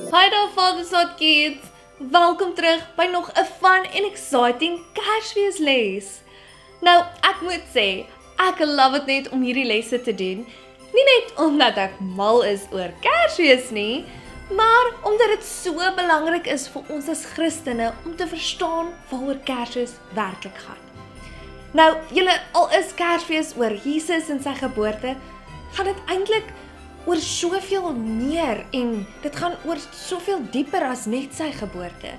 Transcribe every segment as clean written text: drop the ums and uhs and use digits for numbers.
Hi daar Vadersstad kids! Welkom terug by nog 'n fun en exciting Kersfeesles. Nou, ek moet sê, ek love dit net om hierdie lesse te doen. Nie net omdat ek mal is oor Kersfees nie, maar omdat dit so belangrik is vir ons as Christene om te verstaan waaroor Kersfees werklik gaan. Nou, julle al is Kersfees oor Jesus en sy geboorte, gaan dit eintlik oor soveel meer en dit gaan oor soveel dieper as net sy geboorte.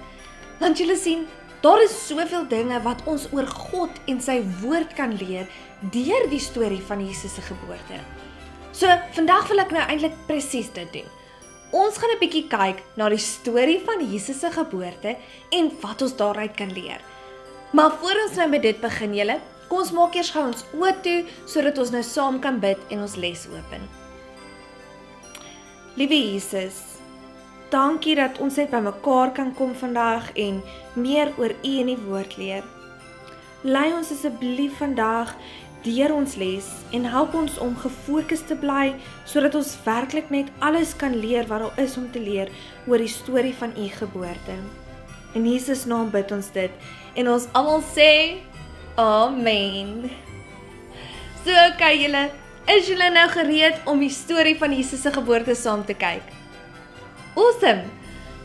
Want julle sien, daar is soveel dinge wat ons oor God en sy woord kan leer deur die storie van Jesus se geboorte. So, vandag wil ek nou eintlik presies dit doen. Ons gaan 'n bietjie kyk na die storie van Jesus se geboorte en wat ons daaruit kan leer. Maar voor ons nou met dit begin julle, kom ons maak eers gou ons oë toe sodat ons nou saam kan bid en ons les open. Liewe Jesus, dankie dat ons net by mekaar kan kom vandag en meer oor U en die woord leer. Lei ons asseblief vandag deur ons les en help ons om gefokus te bly sodat ons werklik net alles kan leer wat daar is om te leer oor die storie van U geboorte. In Jesus naam bid ons dit en ons almal sê Amen. So okay julle, is julle nou gereed om die storie van Jesus se geboorte saam te kyk? Awesome!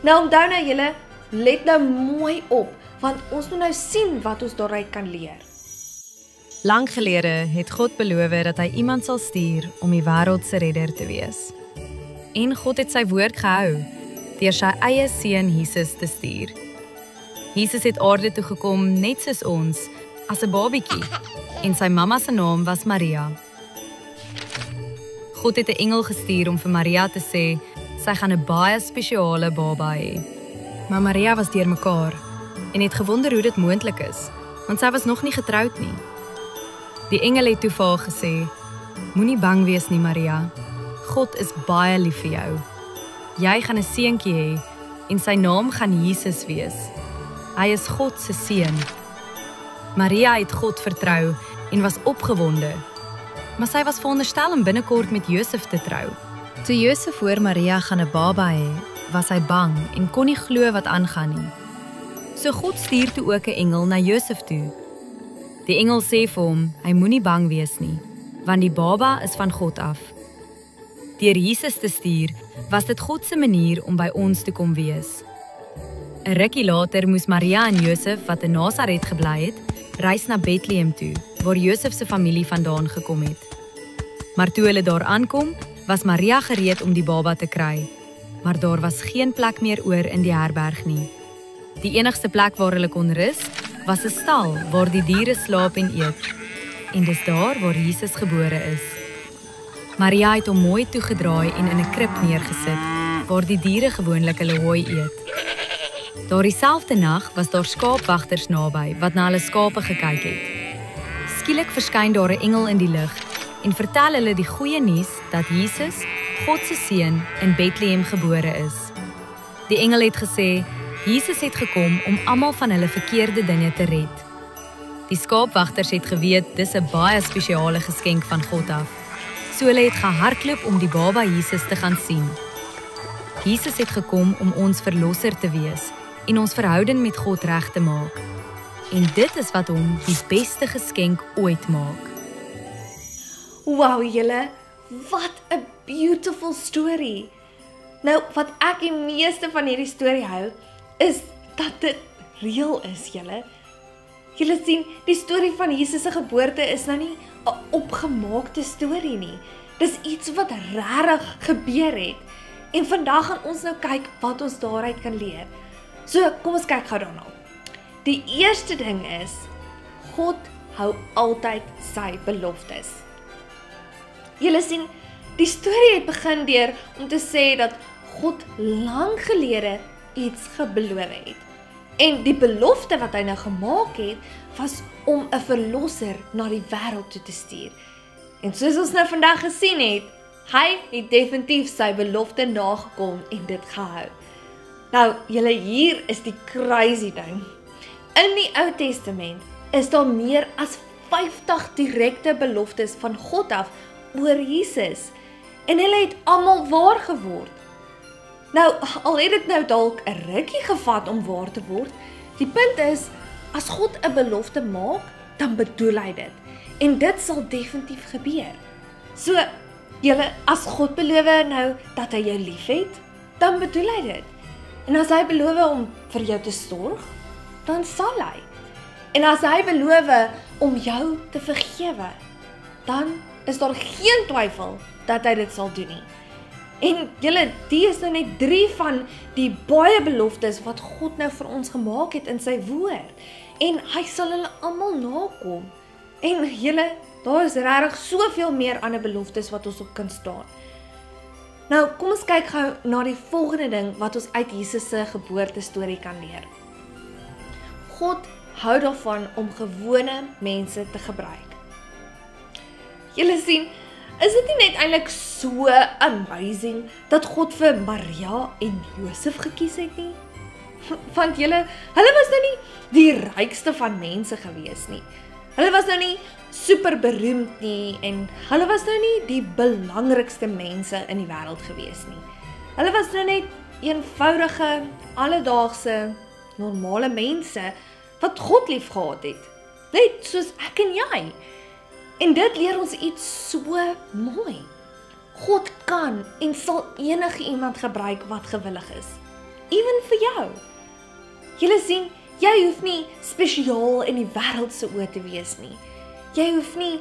Nou onthou nou julle, let nou mooi op, want ons moet nou sien wat ons daaruit kan leer. Lang gelede het God beloof dat hy iemand sal stuur om die wêreld se redder te wees. En God het sy woord gehou deur sy eie seun Jesus te stuur. Jesus het aarde toe gekom net soos ons, as 'n babietjie, en sy mamma se naam was Maria. God het 'n engel gestuur om vir Maria te sê sy gaan 'n baie spesiale baba hê. Maar Maria was deurmekaar en het gewonder hoe dit moontlik is, want sy was nog nie getroud nie. Die engel het toe vir haar gesê: "Moenie bang wees nie, Maria. God is baie lief vir jou. Jy gaan 'n seentjie hê en sy naam gaan Jesus wees. Hy is God se seun." Maria het God vertrou en was opgewonde, maar sy was veronderstel om binnekort met Josef te trou. Toe Josef hoor Maria gaan 'n baba hê, was hy bang en kon nie glo wat aangaan nie. So God stuur toe ook 'n engel na Josef toe. Die engel sê vir hom, hy moenie bang wees nie, want die baba is van God af. Deur Jesus te stuur, was dit God se manier om by ons te kom wees. 'n Rukkie later moes Maria en Josef, wat in Nasaret gebly het, reis na Bethlehem toe, waar Josef se familie vandaan gekom het. Maar toe hulle daar aankom, was Maria gereed om die baba te kry, maar daar was geen plek meer oor in die herberg nie. Die enigste plek waar hulle kon rus, was 'n stal waar die diere slaap en eet, en dis daar waar Jesus gebore is. Maria het hom mooi toegedraai en in 'n krib neergesit, waar die diere gewoonlik hulle hooi eet. Daardie selfde nag was daar skaapwagters naby wat na hulle skape gekyk het. Skielik verskyn daar 'n engel in die lug en vertel hulle die goeie nuus dat Jesus, God se seun, in Bethlehem gebore is. Die engel het gesê, Jesus het gekom om almal van hulle verkeerde dinge te red. Die skaapwagters het geweet dis 'n baie spesiale geskenk van God af. So hulle het gehardloop om die baba Jesus te gaan sien. Jesus het gekom om ons verlosser te wees en ons verhouding met God reg te maak. En dit is wat hom die beste geskenk ooit maak. Wow julle, wat 'n beautiful story. Nou, wat ek die meeste van hierdie storie hou, is dat dit reël is julle. Julle sien, die storie van Jesus se geboorte is nou nie 'n opgemaakte storie nie. Dis iets wat regtig gebeur het. En vandag gaan ons nou kyk wat ons daaruit kan leer. So, kom ons kyk gou daarna. Die eerste ding is, God hou altyd sy beloftes. Julle sien, die storie het begin deur om te sê dat God lank gelede iets gebeloof het. En die belofte wat hy nou gemaak het, was om 'n verlosser na die wêreld toe te stuur. En soos ons nou vandag gesien het, hy het definitief sy belofte nagekom en dit gehou. Nou, julle, hier is die crazy ding. In die Ou Testament is daar meer as 50 direkte beloftes van God af oor Jesus. En hulle het almal waar geword. Nou, al het dit nou dalk 'n rukkie gevat om waar te word, die punt is, as God 'n belofte maak, dan bedoel hy dit. En dit sal definitief gebeur. So, julle, as God beloof nou dat hy jou liefhet, dan bedoel hy dit. En as hy beloof om vir jou te sorg, dan sal hy. En as hy beloof om jou te vergewe, dan is daar geen twyfel dat hy dit sal doen nie. En julle, die is nou net 3 van die baie beloftes wat God nou vir ons gemaak het in sy woord. En hy sal hulle almal nakom. En julle, daar is regtig soveel meer ander beloftes wat ons op kan staan. Nou, kom ons kyk gou na die volgende ding wat ons uit Jesus se geboortestorie kan leer. God hou daarvan om gewone mense te gebruik. Julle sien, is dit nie net eintlik so amazing dat God vir Maria en Josef gekies het nie? Want hulle was nou nie die rykste van mense gewees nie. Hulle was nou nie super beroemd nie en hulle was nou nie die belangrikste mense in die wêreld gewees nie. Hulle was nou net eenvoudige, alledaagse, normale mense wat God lief gehad het. Net soos ek en jy. En dit leer ons iets so mooi. God kan en sal enige iemand gebruik wat gewillig is. Ewen vir jou. Julle sien, jy hoef nie spesiaal in die wêreld se oë te wees nie. Jy hoef nie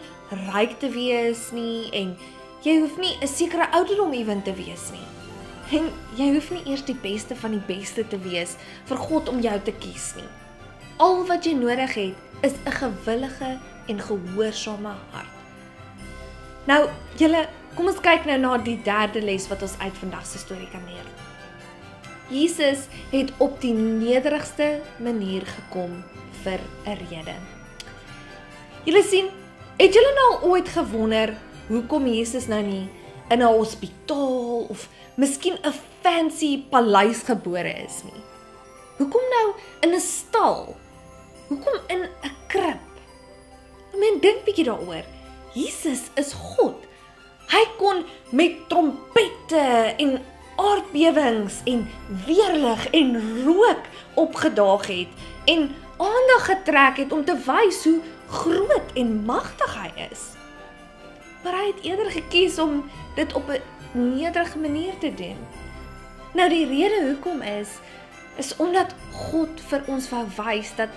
ryk te wees nie en jy hoef nie 'n sekere ouderdom ewen te wees nie. En jy hoef nie eers die beste van die beste te wees vir God om jou te kies nie. Al wat jy nodig het, is 'n gewillige en gehoorsame hart. Nou, julle, kom ons kyk nou na die derde les wat ons uit vandag se storie kan leer. Jesus het op die nederigste manier gekom vir 'n rede. Julle sien, het julle nou ooit gewonder hoekom Jesus nou nie in 'n hospitaal of miskien 'n fancy paleis gebore is nie? Hoekom nou in 'n stal? Hoekom in 'n krib? Men dink bietjie daaroor. Jesus is God. Hy kon met trompette en aardbewings en weerlig en rook opgedaag het en aandag getrek het om te wys hoe groot en magtig hy is. Maar hy het eerder gekies om dit op 'n nederige manier te doen. Nou die rede hoekom is omdat God vir ons wou wys dat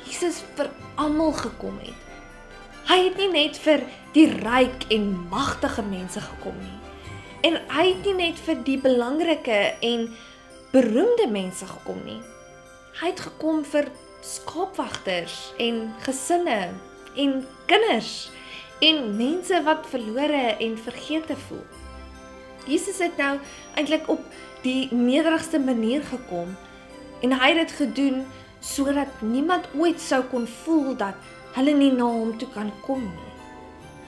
Jesus vir almal gekom het. Hy het nie net vir die ryk en magtige mense gekom nie. En hy het nie net vir die belangrike en beroemde mense gekom nie. Hy het gekom vir skaapwagters en gesinne en kinders en mense wat verlore en vergete voel. Jesus het nou eintlik op die nederigste manier gekom en hy het dit gedoen sodat niemand ooit sou kon voel dat hulle nie na hom toe kan kom nie.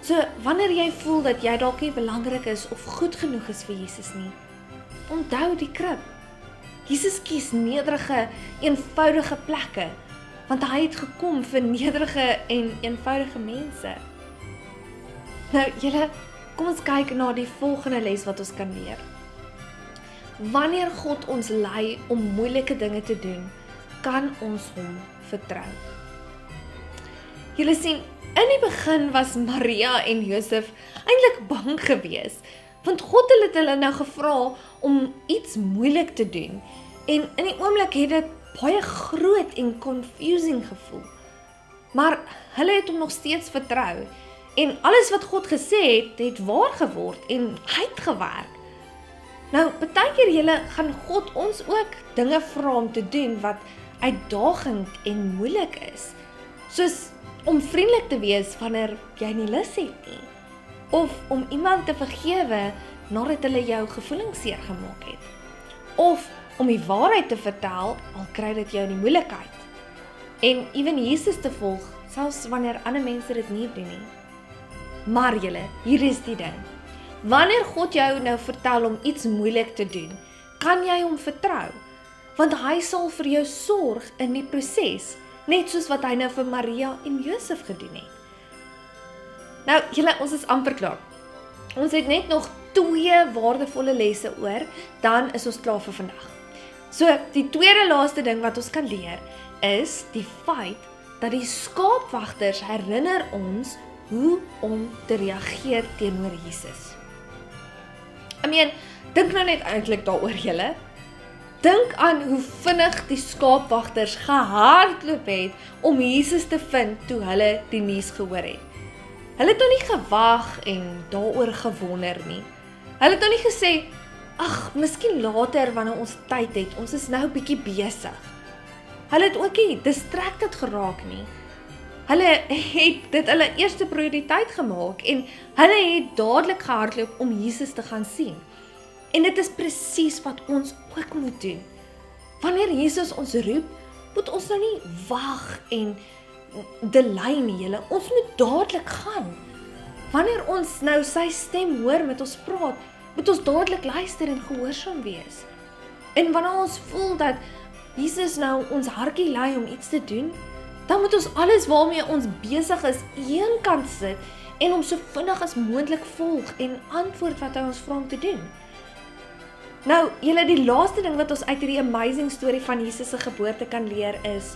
So, wanneer jy voel dat jy dalk nie belangrik is of goed genoeg is vir Jesus nie, onthou die krib. Jesus kies nederige, eenvoudige plekke, want hy het gekom vir nederige en eenvoudige mense. Nou, julle, kom ons kyk na die volgende les wat ons kan leer. Wanneer God ons lei om moeilike dinge te doen, kan ons hom vertrou. Julle sien, in die begin was Maria en Josef eintlik bang geweest, want God het hulle nou gevra om iets moeilik te doen en in die oomblik het dit baie groot en confusing gevoel. Maar hulle het hom nog steeds vertrou en alles wat God gesê het, het waar geword en hy het gewerk. Nou, baie keer julle gaan God ons ook dinge vra om te doen wat uitdagend en moeilik is, soos om vriendelik te wees wanneer jy nie lus het nie, of om iemand te vergewe nadat hulle jou gevoelens seer gemaak het, of om die waarheid te vertel al kry dit jou in die moeilikheid, en ewen Jesus te volg, selfs wanneer ander mense dit nie doen nie. Maar julle, hier is die ding. Wanneer God jou nou vertel om iets moeilik te doen, kan jy hom vertrou, want hy sal vir jou sorg in die proses, net soos wat hy nou vir Maria en Josef gedoen het. Nou, julle, ons is amper klaar. Ons het net nog 2 waardevolle lesse oor, dan is ons klaar vir vandag. So, die tweede laaste ding wat ons kan leer, is die feit dat die skaapwagters herinner ons hoe om te reageer teenoor Jesus. Dink nou net eintlik daaroor julle. Dink aan hoe vinnig die skaapwagters gehardloop het om Jesus te vind toe hulle die nuus gehoor het. Hulle het nog nie gewag en daaroor gewonder nie. Hulle het nog nie gesê, ag, miskien later wanneer ons tyd het, ons is nou bietjie besig. Hulle het ook nie distracted geraak nie. Hulle het dit hulle eerste prioriteit gemaak en hulle het dadelik gehardloop om Jesus te gaan sien. En dit is presies wat ons ook moet doen. Wanneer Jesus ons roep, moet ons nou nie wag en delay nie, julle. Ons moet dadelik gaan. Wanneer ons nou sy stem hoor met ons praat, moet ons dadelik luister en gehoorsaam wees. En wanneer ons voel dat Jesus nou ons hartjie lei om iets te doen, dan moet ons alles waarmee ons besig is, eenkant sit en hom so vinnig as moontlik volg en antwoord wat hy ons vra om te doen. Nou, julle, die laaste ding wat ons uit hierdie amazing storie van Jesus se geboorte kan leer is,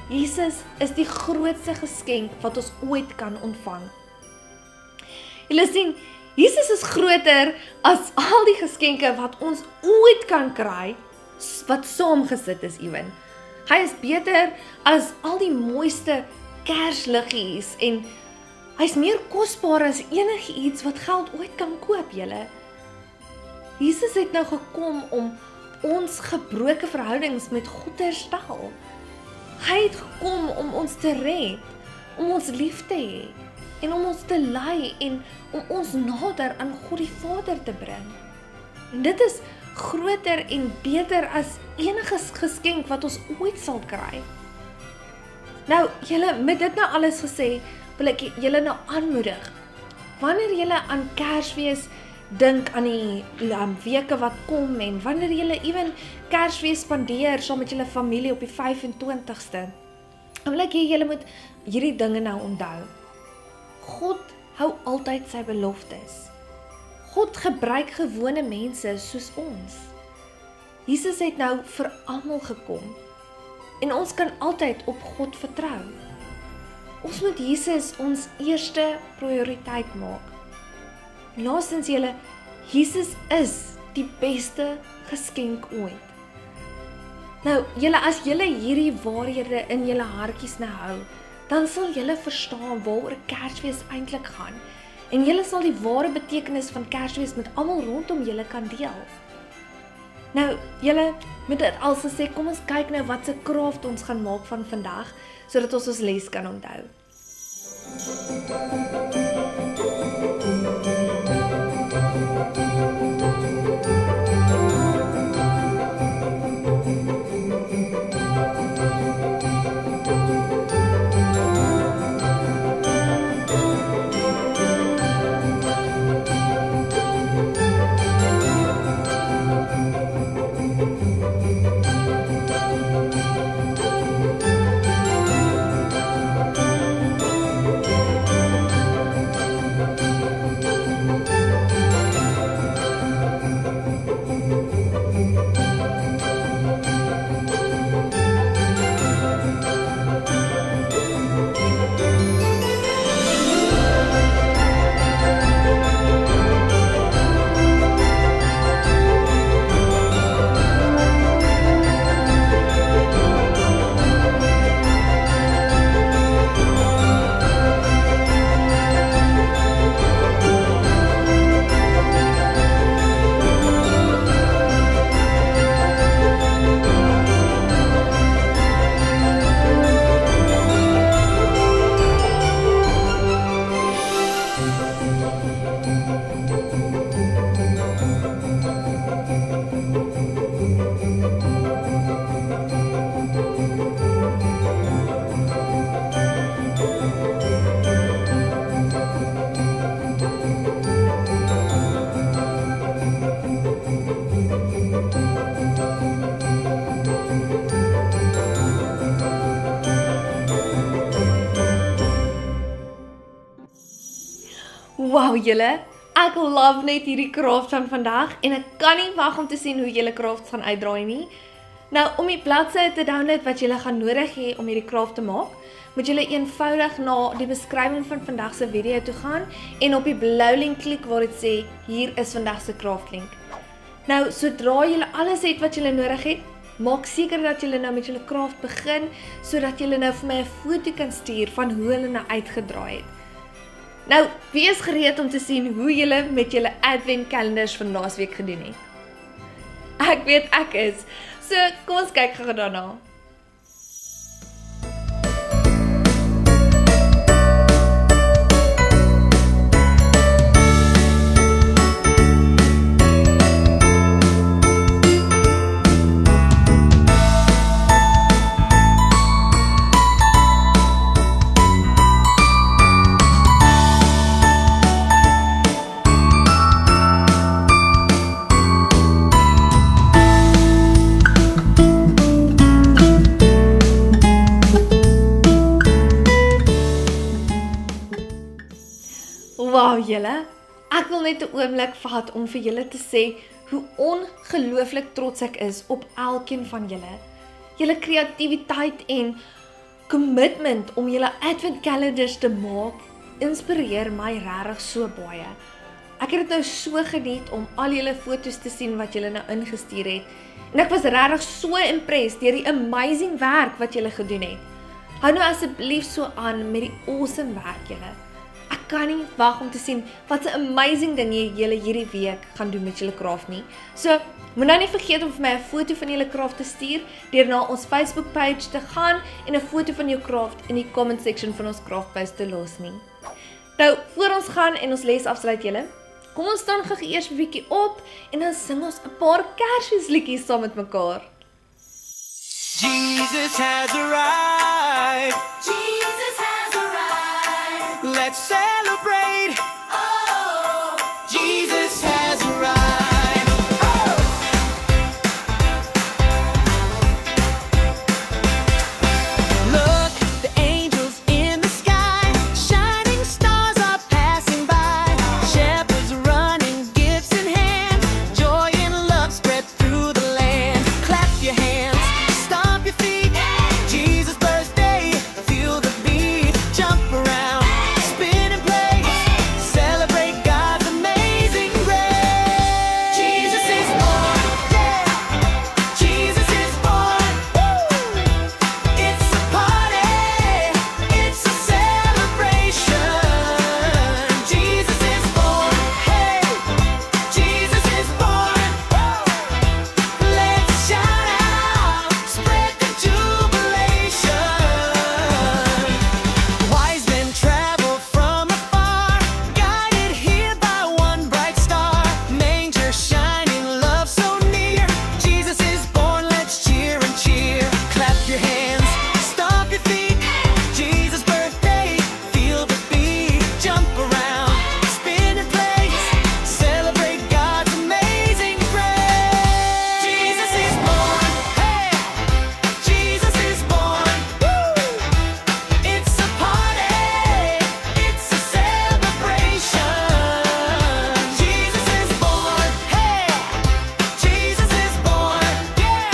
Jesus is die grootste geskenk wat ons ooit kan ontvang. Julle sien, Jesus is groter as al die geskenke wat ons ooit kan kry, wat saamgesit is ewen. Hy is beter as al die mooiste kersliggies en hy's meer kosbaar as enigiets wat geld ooit kan koop, julle. Jesus het nou gekom om ons gebroke verhoudings met God te herstel. Hy het gekom om ons te red, om ons lief te hê en om ons te lei en om ons nader aan God die Vader te bring. En dit is groter en beter as enige geskenk wat ons ooit sal kry. Nou, julle, met dit nou alles gesê, wil ek julle nou aanmoedig. Wanneer julle aan Kersfees dink aan die weke wat kom en wanneer julle ewen Kersfees spandeer saam met julle familie op die 25ste, dan wil ek hê julle moet hierdie dinge nou onthou. God hou altyd sy beloftes. God gebruik gewone mense soos ons. Jesus het nou vir almal gekom en ons kan altyd op God vertrou. Ons moet Jesus ons eerste prioriteit maak. Laastens julle, Jesus is die beste geskenk ooit. Nou, julle, as julle hierdie waarhede in julle hartjies nou hou, dan sal julle verstaan waaroor Kersfees eintlik gaan. En julle sal die ware betekenis van Kersfees met almal rondom julle kan deel. Nou, julle, met dit al gesê, kom ons kyk nou wat se craft ons gaan maak van vandag, sodat ons les kan onthou. Wow, julle, Ek love net hierdie craft van vandag en ek kan nie wag om te sien hoe julle crafts gaan uitdraai nie. Nou, om die bladsye te download wat julle gaan nodig hê om hierdie craft te maak, moet julle eenvoudig na die beskrywing van vandag se video toe gaan en op die blou link klik waar dit sê, hier is vandag se craft link. Nou, sodra julle alles het wat julle nodig het, maak seker dat julle nou met julle craft begin, sodat julle nou vir my 'n foto kan stuur van hoe hulle nou uitgedraai het. Nou, wees gereed om te sien hoe julle met julle advent kalenders van laasweek gedoen het. Ek weet ek is. So, kom ons kyk gou daarna. Wow julle, ek wil net 'n oomblik vat om vir julle te sê hoe ongelooflik trots ek is op elkeen van julle. Julle kreatiwiteit en commitment om julle advent calendars te maak, inspireer my regtig so baie. Ek het dit nou so geniet om al julle foto's te sien wat julle nou ingestuur het. En ek was regtig so impressed deur die amazing werk wat julle gedoen het. Hou nou asseblief so aan met die awesome werk julle. Ek kan nie wag om te sien wat 'n amazing ding julle hierdie week gaan doen met julle craft nie. So, moet nou nie vergeet om vir my 'n foto van julle craft te stuur deur na ons Facebook page te gaan en 'n foto van jou craft in die comment section van ons craft post te los nie. Nou, voor ons gaan en ons les afsluit julle, kom ons staan gou eers 'n bietjie op en dan sing ons 'n paar Kersfeesliedjies saam met mekaar. Jesus has arrived. Jesus has arrived. Let's celebrate. Oh, Jesus has arrived. Look, the angels in the sky, shining stars are passing by. Shepherds running, gifts in hand, joy and love spread through the land. Clap your hands, stomp your feet. Jesus' birthday, feel the beat, jump around, spin and play, celebrate God's amazing grace. Jesus is born, yeah. Jesus is born. Woo! It's a party, it's a celebration. Jesus is born, hey. Jesus is born. Woo! Let's shout out, spread the jubilation. Wise men travel from afar, guided here by one bright star. Manger shining, love so near. Jesus is born, let's cheer and cheer. Clap your hands, stomp your feet. Jesus' birthday, feel the beat. Jump around, spin and play, celebrate God's amazing grace. Jesus is born, hey. Jesus is born. Woo! It's a party, it's a celebration. Jesus is born, hey. Jesus is born, yeah.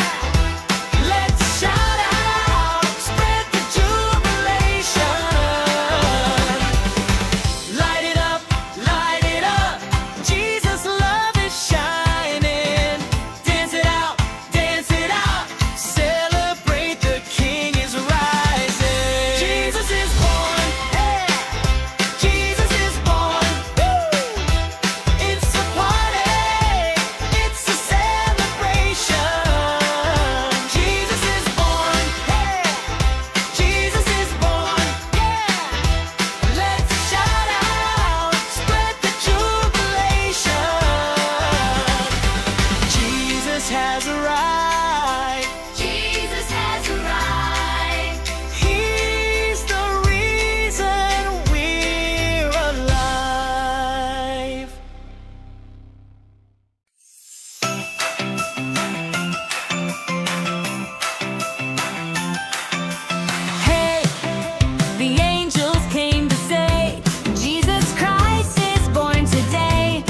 Let's shout out, spread the jubilation. Light it up, light it up. Jesus' love is shining. Dance it out, dance it out. Celebrate, the King is rising. Jesus is born, hey. Jesus is born. Woo! It's a party, it's a celebration. Jesus is born, hey. Jesus is born, yeah. Let's shout out, spread the jubilation. Jesus has arrived. Jesus has arrived. He's the reason we're alive. Hey, the angels came to say, Jesus Christ is born today.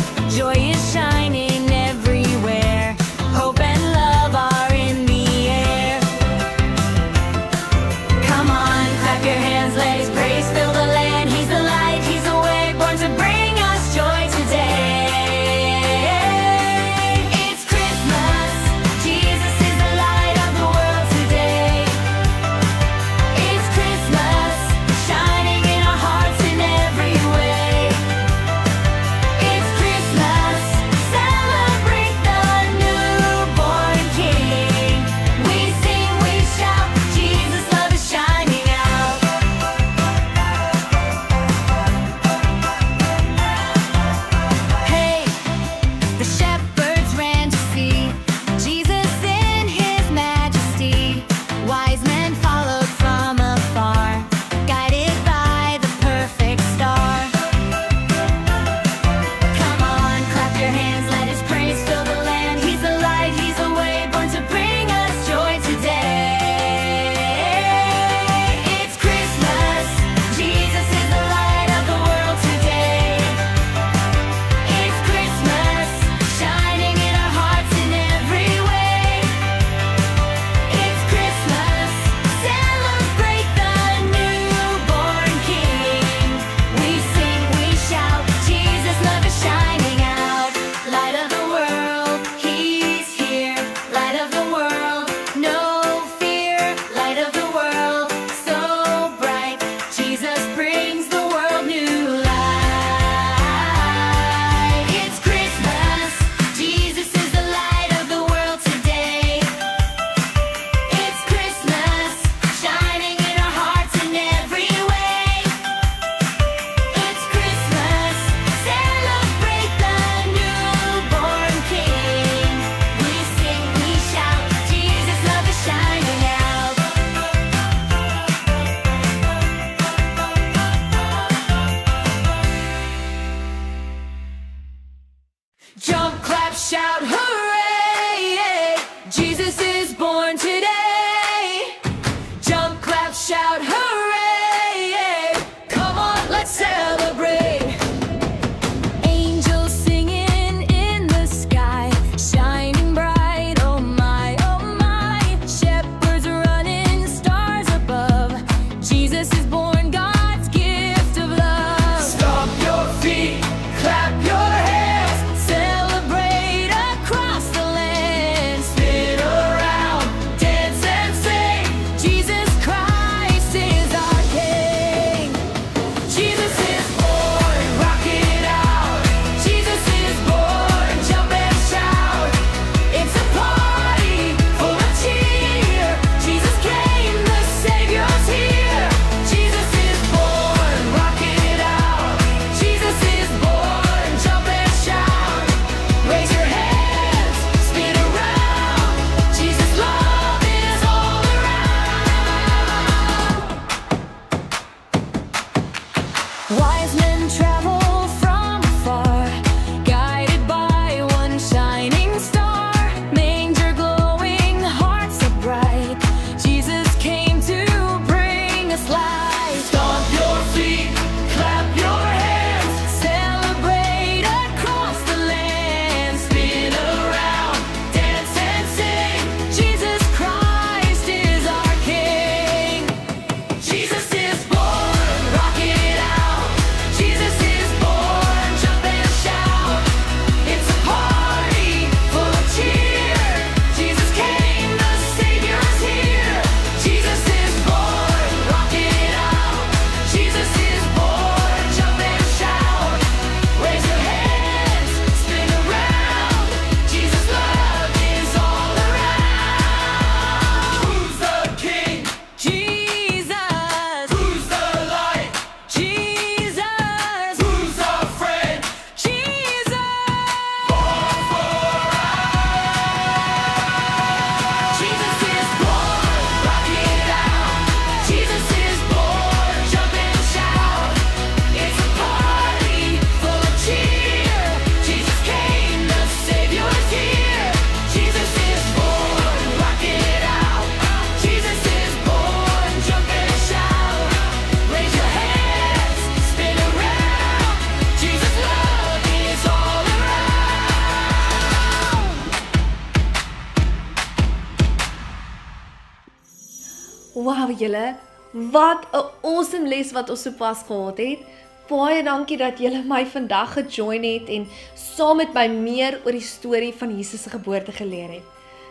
Wow julle, wat 'n awesome les wat ons sopas gehad het. Baie dankie dat julle my vandag gejoin het en saam met my meer oor die storie van Jesus se geboorte geleer het.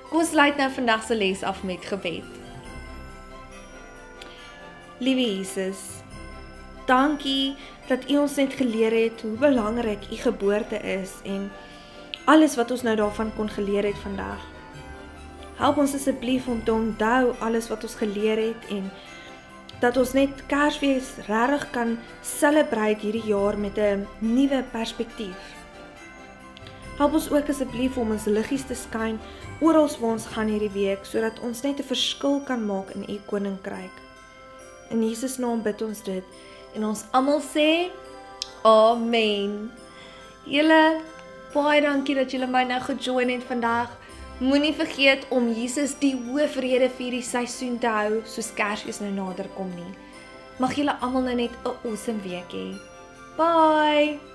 Kom ons sluit nou vandag se les af met gebed. Liewe Jesus, dankie dat U ons net geleer het hoe belangrik U geboorte is en alles wat ons nou daarvan kon geleer het vandag. Help ons asseblief om te onthou alles wat ons geleer het en dat ons net Kersfees regtig kan celebrate hierdie jaar met 'n nuwe perspektief. Help ons ook asseblief om ons liggies te skyn oral waar ons gaan hierdie week, sodat ons net 'n verskil kan maak in U koninkryk. In Jesus naam bid ons dit en ons almal sê amen. Julle, baie dankie dat julle my nou gejoin het vandag. Moenie vergeet om Jesus die hoofrede vir die seisoen te hou, soos Kersfees nou nader kom nie. Mag julle almal nou net 'n awesome week hê. Bye!